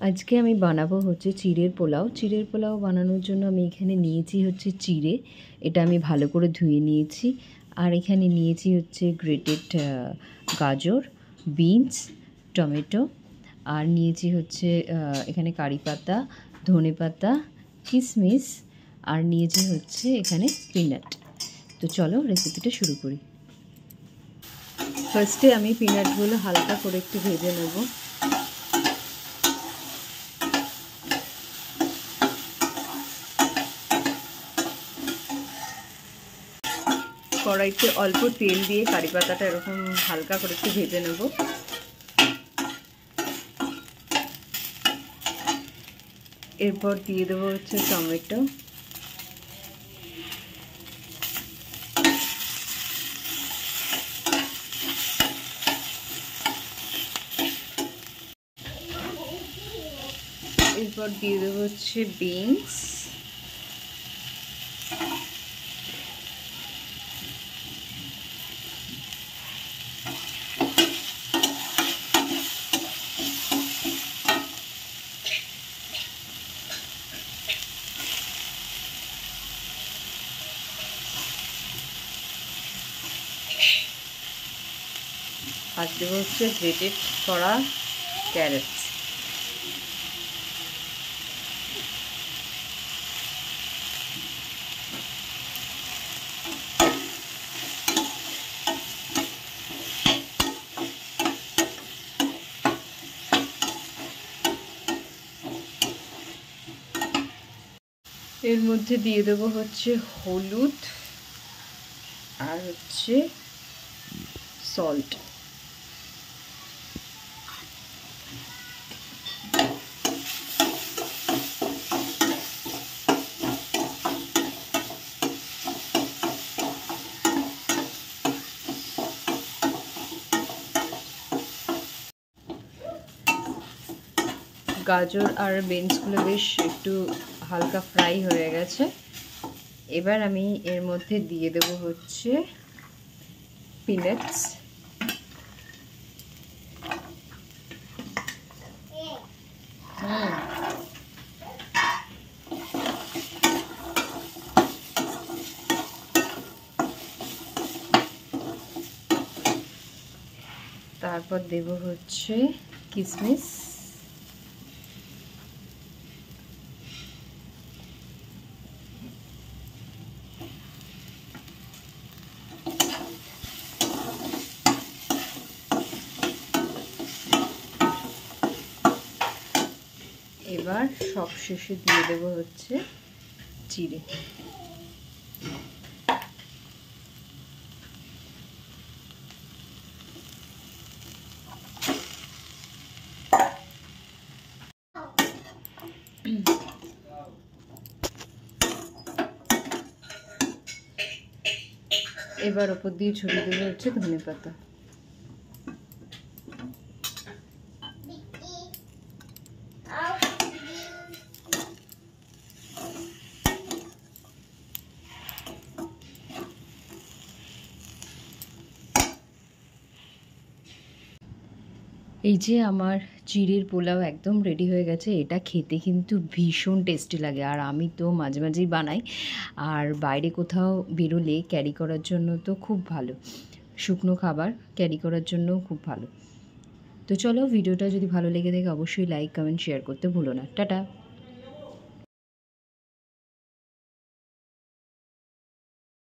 আজকে আমি বানাবো হচ্ছে চিড়ের পোলাও। চিড়ের পোলাও বানানোর জন্য আমি এখানে নিয়েছি হচ্ছে চিড়ে, এটা আমি ভালো করে ধুয়ে নিয়েছি। আর এখানে নিয়েছি হচ্ছে গ্রেটেড গাজর, বিনস, টমেটো, আর নিয়েছি হচ্ছে এখানে কারি পাতা, ধনে পাতা, কিশমিশ, আর নিয়েছি হচ্ছে এখানে পিনাট। তো চলো রেসিপিটা শুরু করি। ফার্স্টে আমি পিনাটগুলো হালকা করে একটু ভেজে নেব। কড়াইতে অল্প তেল দিয়ে কারি পাতাটা এরকম হালকা করে একটু ভেজে নেব। এরপর দিয়ে দেবো হচ্ছে টমেটো, এরপর দিয়ে দেবো হচ্ছে বিনস, আর দেবো হচ্ছে গ্রেটেড করা ক্যারেটস। এর মধ্যে দিয়ে দেবো হচ্ছে হলুদ আর হচ্ছে সল্ট। গাজর আর বিনসগুলো বেশ একটু হালকা ফ্রাই হয়ে গেছে। এবার আমি এর মধ্যে দিয়ে দেবো হচ্ছে পিনাটস, তারপর দেব হচ্ছে কিশমিশ, এবার সব শেষে দিয়ে দেব হচ্ছে চিড়ে। এবার ওপর দিয়ে ছড়িয়ে দেবো হচ্ছে ধনে পাতা। এই যে আমার চিড়ের পোলাও একদম রেডি হয়ে গেছে। এটা খেতে কিন্তু ভীষণ টেস্টি লাগে, আর আমি তো মাঝে মাঝেই বানাই, আর বাইরে কোথাও বেরোলে ক্যারি করার জন্য তো খুব ভালো, শুকনো খাবার ক্যারি করার জন্যও খুব ভালো। তো চলো, ভিডিওটা যদি ভালো লেগে থাকে অবশ্যই লাইক, কমেন্ট, শেয়ার করতে ভুলো না। টাটা।